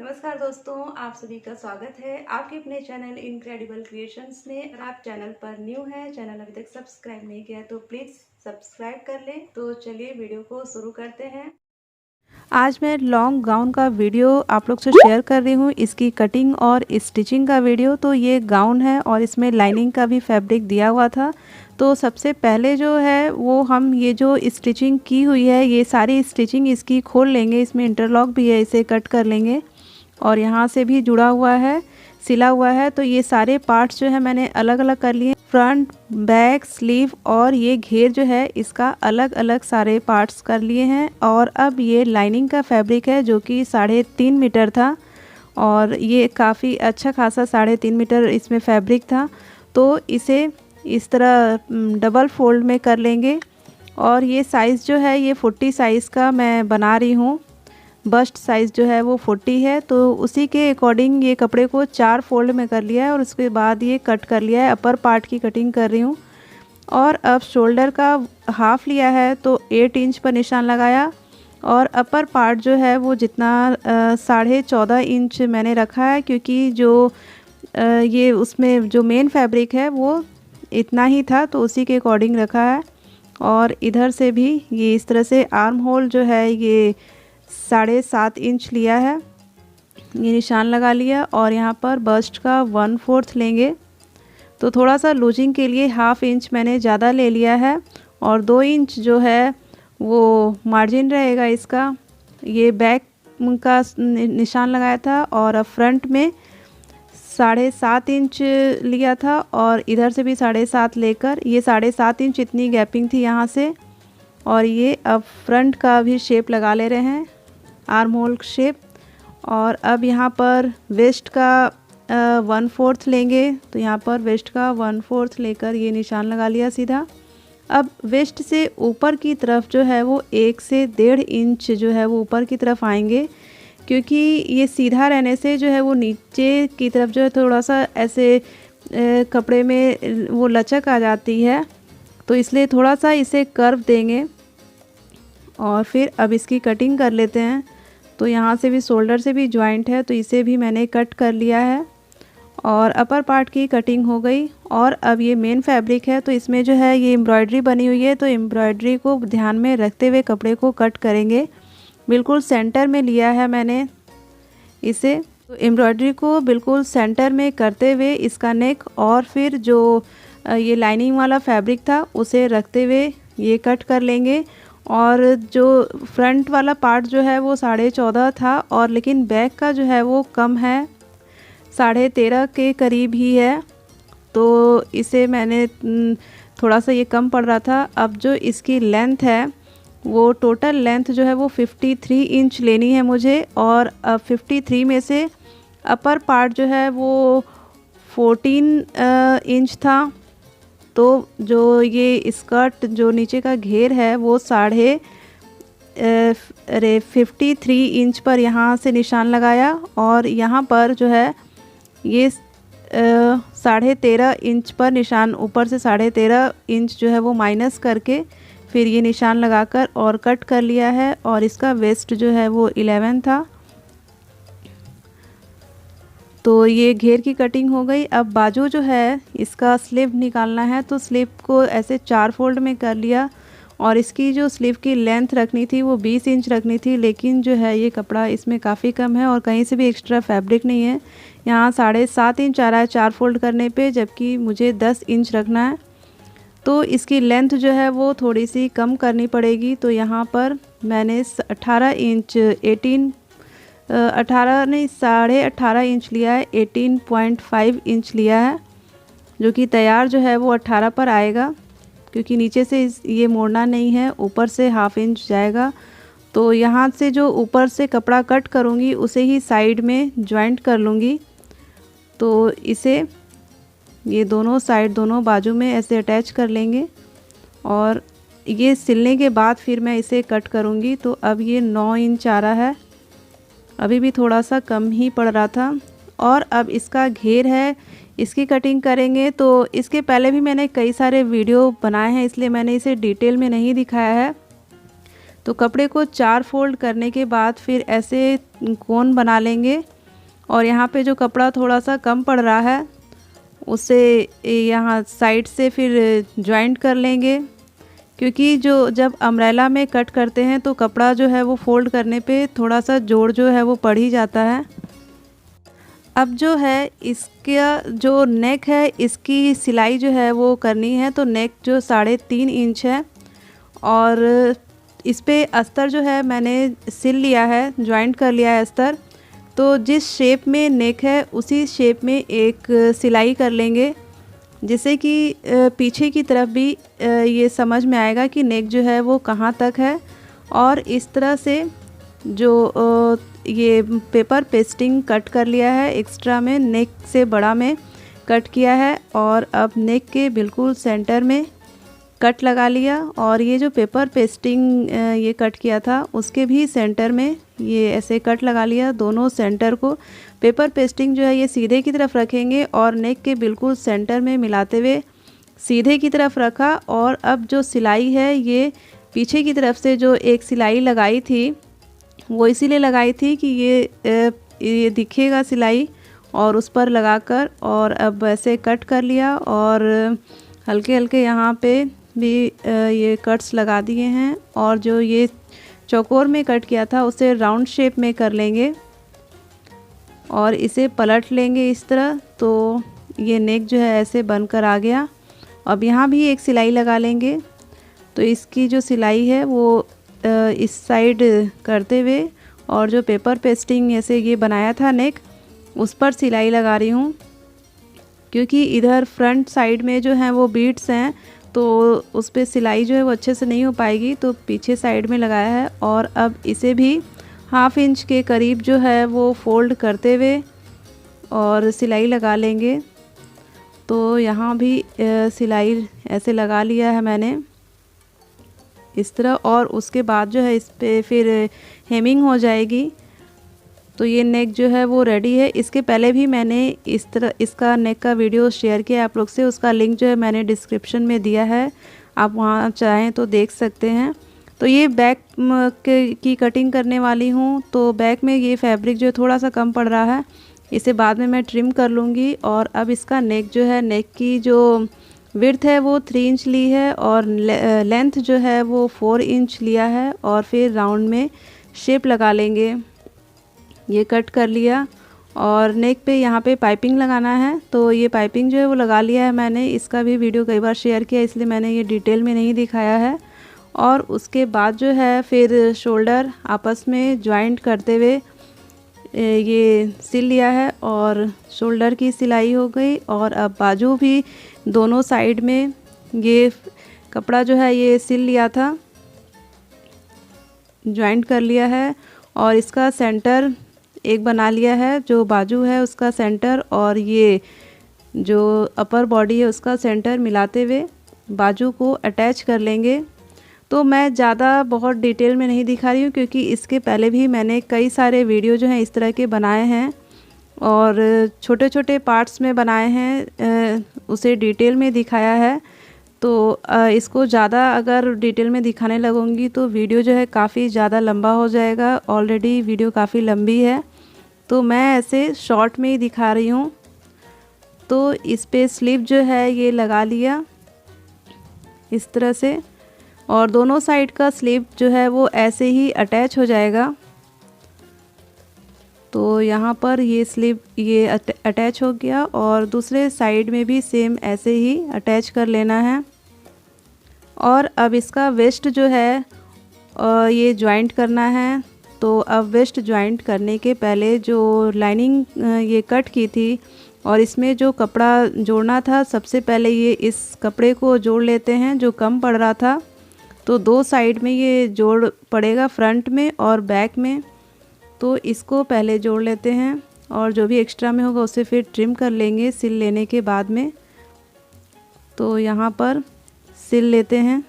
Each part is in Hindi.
नमस्कार दोस्तों, आप सभी का स्वागत है आपके अपने चैनल इनक्रेडिबल क्रिएशंस में। अगर आप चैनल पर न्यू हैं, चैनल अभी तक सब्सक्राइब नहीं किया तो प्लीज़ सब्सक्राइब कर लें। तो चलिए वीडियो को शुरू करते हैं। आज मैं लॉन्ग गाउन का वीडियो आप लोग से शेयर कर रही हूँ, इसकी कटिंग और स्टिचिंग का वीडियो। तो ये गाउन है और इसमें लाइनिंग का भी फैब्रिक दिया हुआ था। तो सबसे पहले जो है वो हम ये जो स्टिचिंग की हुई है, ये सारी स्टिचिंग इसकी खोल लेंगे। इसमें इंटरलॉक भी है, इसे कट कर लेंगे और यहाँ से भी जुड़ा हुआ है, सिला हुआ है। तो ये सारे पार्ट्स जो है मैंने अलग अलग कर लिए, फ्रंट, बैक, स्लीव और ये घेर जो है इसका अलग अलग सारे पार्ट्स कर लिए हैं। और अब ये लाइनिंग का फैब्रिक है जो कि 3.5 मीटर था और ये काफ़ी अच्छा खासा 3.5 मीटर इसमें फैब्रिक था। तो इसे इस तरह डबल फोल्ड में कर लेंगे। और ये साइज़ जो है ये 40 साइज़ का मैं बना रही हूँ। बस्ट साइज़ जो है वो 40 है, तो उसी के अकॉर्डिंग ये कपड़े को 4 फोल्ड में कर लिया है और उसके बाद ये कट कर लिया है। अपर पार्ट की कटिंग कर रही हूँ और अब शोल्डर का हाफ लिया है तो 8 इंच पर निशान लगाया और अपर पार्ट जो है वो जितना 14.5 इंच मैंने रखा है, क्योंकि जो ये उसमें जो मेन फैब्रिक है वो इतना ही था तो उसी के अकॉर्डिंग रखा है। और इधर से भी ये इस तरह से आर्म होल जो है ये 7.5 इंच लिया है, ये निशान लगा लिया। और यहाँ पर बस्ट का 1/4 लेंगे, तो थोड़ा सा लूजिंग के लिए हाफ इंच मैंने ज़्यादा ले लिया है और 2 इंच जो है वो मार्जिन रहेगा इसका। ये बैक का निशान लगाया था और अब फ्रंट में 7.5 इंच लिया था और इधर से भी 7.5 लेकर ये 7.5 इंच इतनी गैपिंग थी यहाँ से। और ये अब फ्रंट का भी शेप लगा ले रहे हैं, आर्म होल शेप। और अब यहाँ पर वेस्ट का 1/4 लेंगे, तो यहाँ पर वेस्ट का 1/4 लेकर ये निशान लगा लिया सीधा। अब वेस्ट से ऊपर की तरफ जो है वो 1 से 1.5 इंच जो है वो ऊपर की तरफ आएंगे, क्योंकि ये सीधा रहने से जो है वो नीचे की तरफ जो है थोड़ा सा ऐसे कपड़े में वो लचक आ जाती है, तो इसलिए थोड़ा सा इसे कर्व देंगे। और फिर अब इसकी कटिंग कर लेते हैं। तो यहाँ से भी शोल्डर से भी जॉइंट है तो इसे भी मैंने कट कर लिया है और अपर पार्ट की कटिंग हो गई। और अब ये मेन फैब्रिक है तो इसमें जो है ये एम्ब्रॉयडरी बनी हुई है, तो एम्ब्रॉयडरी को ध्यान में रखते हुए कपड़े को कट करेंगे। बिल्कुल सेंटर में लिया है मैंने इसे, तो एम्ब्रॉयडरी को बिल्कुल सेंटर में करते हुए इसका नेक और फिर जो ये लाइनिंग वाला फैब्रिक था उसे रखते हुए ये कट कर लेंगे। और जो फ्रंट वाला पार्ट जो है वो 14.5 था और लेकिन बैक का जो है वो कम है, 13.5 के करीब ही है, तो इसे मैंने थोड़ा सा ये कम पड़ रहा था। अब जो इसकी लेंथ है वो टोटल लेंथ जो है वो 53 इंच लेनी है मुझे। और अब 53 में से अपर पार्ट जो है वो 14 इंच था, तो जो ये स्कर्ट जो नीचे का घेर है वो 53 इंच पर यहाँ से निशान लगाया और यहाँ पर जो है ये 13.5 इंच पर निशान, ऊपर से 13.5 इंच जो है वो माइनस करके फिर ये निशान लगाकर और कट कर लिया है। और इसका वेस्ट जो है वो 11 था, तो ये घेर की कटिंग हो गई। अब बाजू जो है इसका स्लीव निकालना है, तो स्लीव को ऐसे 4 फोल्ड में कर लिया और इसकी जो स्लीव की लेंथ रखनी थी वो 20 इंच रखनी थी, लेकिन जो है ये कपड़ा इसमें काफ़ी कम है और कहीं से भी एक्स्ट्रा फैब्रिक नहीं है। यहाँ 7.5 इंच आ रहा है 4 फोल्ड करने पे, जबकि मुझे 10 इंच रखना है, तो इसकी लेंथ जो है वो थोड़ी सी कम करनी पड़ेगी। तो यहाँ पर मैंने 18 इंच 18.5 इंच लिया है, 18.5 इंच लिया है, जो कि तैयार जो है वो 18 पर आएगा, क्योंकि नीचे से ये मोड़ना नहीं है, ऊपर से हाफ इंच जाएगा। तो यहाँ से जो ऊपर से कपड़ा कट करूँगी उसे ही साइड में जॉइंट कर लूँगी। तो इसे ये दोनों साइड दोनों बाजू में ऐसे अटैच कर लेंगे और ये सिलने के बाद फिर मैं इसे कट करूँगी। तो अब ये 9 इंच आ रहा है, अभी भी थोड़ा सा कम ही पड़ रहा था। और अब इसका घेर है, इसकी कटिंग करेंगे। तो इसके पहले भी मैंने कई सारे वीडियो बनाए हैं, इसलिए मैंने इसे डिटेल में नहीं दिखाया है। तो कपड़े को 4 फोल्ड करने के बाद फिर ऐसे कोन बना लेंगे और यहाँ पे जो कपड़ा थोड़ा सा कम पड़ रहा है उसे यहाँ साइड से फिर जॉइंट कर लेंगे, क्योंकि जब अम्ब्रेला में कट करते हैं तो कपड़ा जो है वो फोल्ड करने पे थोड़ा सा जोड़ जो है वो पड़ ही जाता है। अब जो है इसका जो नेक है इसकी सिलाई जो है वो करनी है। तो नेक जो 3.5 इंच है और इस पे अस्तर जो है मैंने सिल लिया है, जॉइंट कर लिया है अस्तर। तो जिस शेप में नेक है उसी शेप में एक सिलाई कर लेंगे, जिससे कि पीछे की तरफ भी ये समझ में आएगा कि नेक जो है वो कहाँ तक है। और इस तरह से जो ये पेपर पेस्टिंग कट कर लिया है एक्स्ट्रा में, नेक से बड़ा में कट किया है और अब नेक के बिल्कुल सेंटर में कट लगा लिया। और ये जो पेपर पेस्टिंग ये कट किया था उसके भी सेंटर में ये ऐसे कट लगा लिया। दोनों सेंटर को पेपर पेस्टिंग जो है ये सीधे की तरफ रखेंगे और नेक के बिल्कुल सेंटर में मिलाते हुए सीधे की तरफ रखा। और अब जो सिलाई है ये पीछे की तरफ से जो एक सिलाई लगाई थी वो इसीलिए लगाई थी कि ये दिखेगा सिलाई, और उस पर लगाकर और अब ऐसे कट कर लिया और हल्के हल्के यहाँ पे भी ये कट्स लगा दिए हैं। और जो ये चौकोर में कट किया था उसे राउंड शेप में कर लेंगे और इसे पलट लेंगे इस तरह। तो ये नेक जो है ऐसे बनकर आ गया। अब यहाँ भी एक सिलाई लगा लेंगे। तो इसकी जो सिलाई है वो इस साइड करते हुए और जो पेपर पेस्टिंग ऐसे ये बनाया था नेक उस पर सिलाई लगा रही हूँ, क्योंकि इधर फ्रंट साइड में जो है वो बीड्स हैं तो उस पर सिलाई जो है वो अच्छे से नहीं हो पाएगी, तो पीछे साइड में लगाया है। और अब इसे भी 1/2 इंच के करीब जो है वो फोल्ड करते हुए और सिलाई लगा लेंगे। तो यहाँ भी सिलाई ऐसे लगा लिया है मैंने इस तरह, और उसके बाद जो है इस पे फिर हेमिंग हो जाएगी। तो ये नेक जो है वो रेडी है। इसके पहले भी मैंने इस तरह इसका नेक का वीडियो शेयर किया आप लोग से, उसका लिंक जो है मैंने डिस्क्रिप्शन में दिया है, आप वहाँ चाहें तो देख सकते हैं। तो ये बैक की कटिंग करने वाली हूँ। तो बैक में ये फैब्रिक जो थोड़ा सा कम पड़ रहा है, इसे बाद में मैं ट्रिम कर लूँगी। और अब इसका नेक जो है, नेक की जो विड्थ है वो 3 इंच ली है और लेंथ जो है वो 4 इंच लिया है। और फिर राउंड में शेप लगा लेंगे। ये कट कर लिया और नेक पे यहाँ पे पाइपिंग लगाना है। तो ये पाइपिंग जो है वो लगा लिया है मैंने, इसका भी वीडियो कई बार शेयर किया इसलिए मैंने ये डिटेल में नहीं दिखाया है। और उसके बाद जो है फिर शोल्डर आपस में जॉइंट करते हुए ये सिल लिया है और शोल्डर की सिलाई हो गई। और अब बाजू भी दोनों साइड में ये कपड़ा जो है ये सिल लिया था, जॉइंट कर लिया है और इसका सेंटर एक बना लिया है, जो बाजू है उसका सेंटर और ये जो अपर बॉडी है उसका सेंटर मिलाते हुए बाजू को अटैच कर लेंगे। तो मैं ज़्यादा बहुत डिटेल में नहीं दिखा रही हूँ, क्योंकि इसके पहले भी मैंने कई सारे वीडियो जो हैं इस तरह के बनाए हैं और छोटे छोटे पार्ट्स में बनाए हैं, उसे डिटेल में दिखाया है। तो इसको ज़्यादा अगर डिटेल में दिखाने लगूंगी तो वीडियो जो है काफ़ी ज़्यादा लंबा हो जाएगा। ऑलरेडी वीडियो काफ़ी लंबी है, तो मैं ऐसे शॉर्ट में ही दिखा रही हूँ। तो इस पे स्लीव जो है ये लगा लिया इस तरह से, और दोनों साइड का स्लीव जो है वो ऐसे ही अटैच हो जाएगा। तो यहाँ पर ये स्लीव ये अटैच हो गया और दूसरे साइड में भी सेम ऐसे ही अटैच कर लेना है। और अब इसका वेस्ट जो है ये जॉइंट करना है। तो अब वेस्ट जॉइंट करने के पहले जो लाइनिंग ये कट की थी और इसमें जो कपड़ा जोड़ना था, सबसे पहले ये इस कपड़े को जोड़ लेते हैं जो कम पड़ रहा था। तो 2 साइड में ये जोड़ पड़ेगा, फ्रंट में और बैक में। तो इसको पहले जोड़ लेते हैं और जो भी एक्स्ट्रा में होगा उसे फिर ट्रिम कर लेंगे सिल लेने के बाद में। तो यहाँ पर सिल लेते हैं।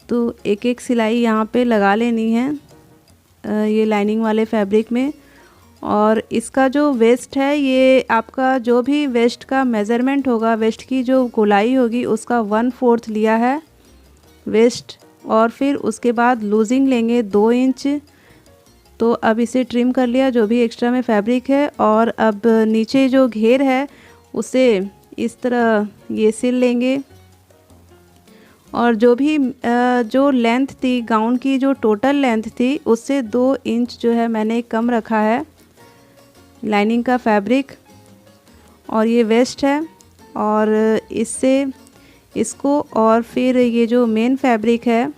तो एक एक सिलाई यहाँ पे लगा लेनी है ये लाइनिंग वाले फैब्रिक में। और इसका जो वेस्ट है, ये आपका जो भी वेस्ट का मेज़रमेंट होगा, वेस्ट की जो गोलाई होगी उसका 1/4 लिया है। वेस्ट, और फिर उसके बाद लूजिंग लेंगे 2 इंच। तो अब इसे ट्रिम कर लिया जो भी एक्स्ट्रा में फैब्रिक है, और अब नीचे जो घेर है उसे इस तरह ये सिल लेंगे। और जो भी जो लेंथ थी गाउन की, जो टोटल लेंथ थी उससे 2 इंच जो है मैंने कम रखा है लाइनिंग का फैब्रिक। और ये वेस्ट है, और इससे इसको और फिर ये जो मेन फैब्रिक है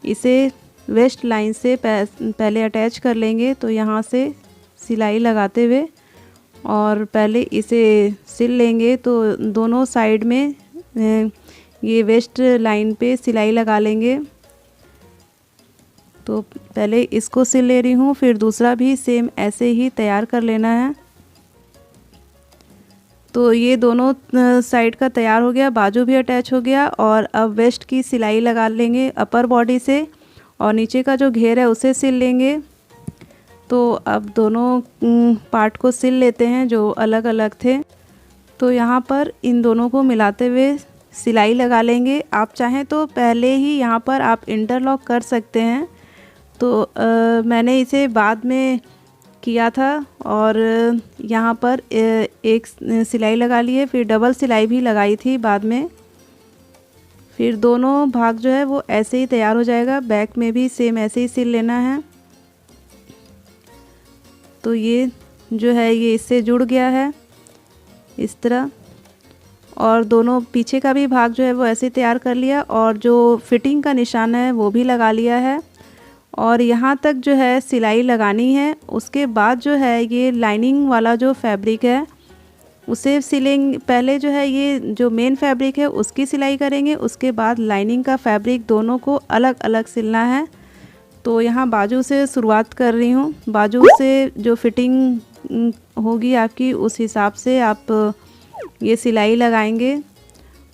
इसे वेस्ट लाइन से पहले अटैच कर लेंगे। तो यहाँ से सिलाई लगाते हुए और पहले इसे सिल लेंगे। तो दोनों साइड में ये वेस्ट लाइन पे सिलाई लगा लेंगे। तो पहले इसको सिल ले रही हूँ, फिर दूसरा भी सेम ऐसे ही तैयार कर लेना है। तो ये दोनों साइड का तैयार हो गया, बाजू भी अटैच हो गया। और अब वेस्ट की सिलाई लगा लेंगे अपर बॉडी से, और नीचे का जो घेर है उसे सिल लेंगे। तो अब दोनों पार्ट को सिल लेते हैं जो अलग अलग थे। तो यहाँ पर इन दोनों को मिलाते हुए सिलाई लगा लेंगे। आप चाहें तो पहले ही यहाँ पर आप इंटरलॉक कर सकते हैं, तो मैंने इसे बाद में किया था। और यहाँ पर एक सिलाई लगा ली है, फिर डबल सिलाई भी लगाई थी बाद में। फिर दोनों भाग जो है वो ऐसे ही तैयार हो जाएगा। बैक में भी सेम ऐसे ही सिल लेना है। तो ये जो है ये इससे जुड़ गया है इस तरह। और दोनों पीछे का भी भाग जो है वो ऐसे तैयार कर लिया, और जो फिटिंग का निशान है वो भी लगा लिया है। और यहाँ तक जो है सिलाई लगानी है। उसके बाद जो है ये लाइनिंग वाला जो फैब्रिक है उसे सिलेंगे। पहले जो है ये जो मेन फैब्रिक है उसकी सिलाई करेंगे, उसके बाद लाइनिंग का फैब्रिक, दोनों को अलग अलग सिलना है। तो यहाँ बाजू से शुरुआत कर रही हूँ। बाजू से जो फिटिंग होगी आपकी उस हिसाब से आप ये सिलाई लगाएंगे,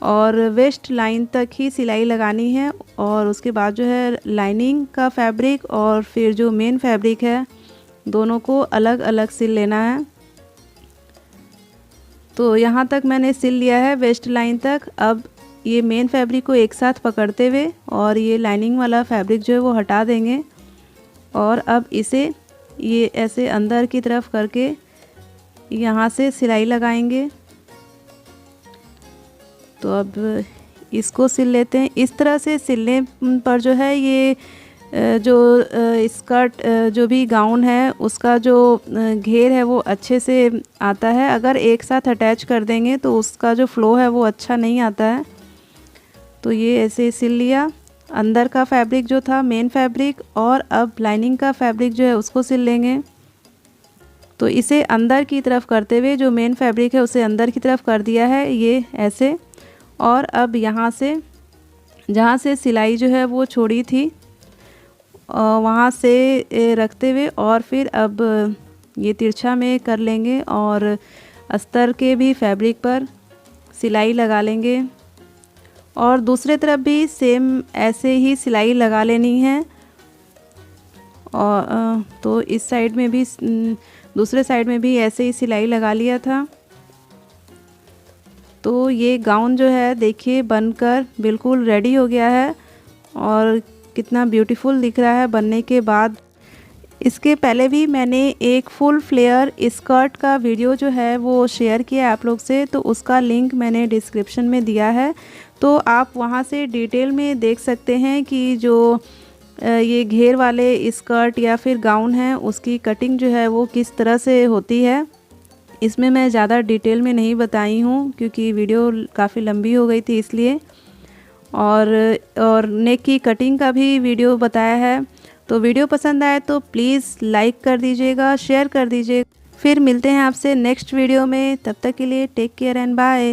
और वेस्ट लाइन तक ही सिलाई लगानी है। और उसके बाद जो है लाइनिंग का फैब्रिक और फिर जो मेन फैब्रिक है दोनों को अलग अलग सिल लेना है। तो यहाँ तक मैंने सिल लिया है वेस्ट लाइन तक। अब ये मेन फैब्रिक को एक साथ पकड़ते हुए और ये लाइनिंग वाला फैब्रिक जो है वो हटा देंगे, और अब इसे ये ऐसे अंदर की तरफ करके यहाँ से सिलाई लगाएंगे। तो अब इसको सिल लेते हैं। इस तरह से सिलने पर जो है ये जो स्कर्ट जो भी गाउन है उसका जो घेर है वो अच्छे से आता है। अगर एक साथ अटैच कर देंगे तो उसका जो फ्लो है वो अच्छा नहीं आता है। तो ये ऐसे सिल लिया अंदर का फैब्रिक जो था मेन फैब्रिक, और अब लाइनिंग का फैब्रिक जो है उसको सिल लेंगे। तो इसे अंदर की तरफ करते हुए जो मेन फैब्रिक है उसे अंदर की तरफ कर दिया है ये ऐसे। और अब यहाँ से जहाँ से सिलाई जो है वो छोड़ी थी वहाँ से रखते हुए और फिर अब ये तिरछा में कर लेंगे, और अस्तर के भी फैब्रिक पर सिलाई लगा लेंगे। और दूसरे तरफ भी सेम ऐसे ही सिलाई लगा लेनी है। और तो इस साइड में भी दूसरे साइड में भी ऐसे ही सिलाई लगा लिया था। तो ये गाउन जो है देखिए बनकर बिल्कुल रेडी हो गया है, और कितना ब्यूटीफुल दिख रहा है बनने के बाद। इसके पहले भी मैंने एक फुल फ्लेयर स्कर्ट का वीडियो जो है वो शेयर किया आप लोग से, तो उसका लिंक मैंने डिस्क्रिप्शन में दिया है। तो आप वहाँ से डिटेल में देख सकते हैं कि जो ये घेर वाले स्कर्ट या फिर गाउन है उसकी कटिंग जो है वो किस तरह से होती है। इसमें मैं ज़्यादा डिटेल में नहीं बताई हूँ क्योंकि वीडियो काफ़ी लंबी हो गई थी इसलिए। और नेक की कटिंग का भी वीडियो बताया है। तो वीडियो पसंद आए तो प्लीज़ लाइक कर दीजिएगा, शेयर कर दीजिएगा। फिर मिलते हैं आपसे नेक्स्ट वीडियो में, तब तक के लिए टेक केयर एंड बाय।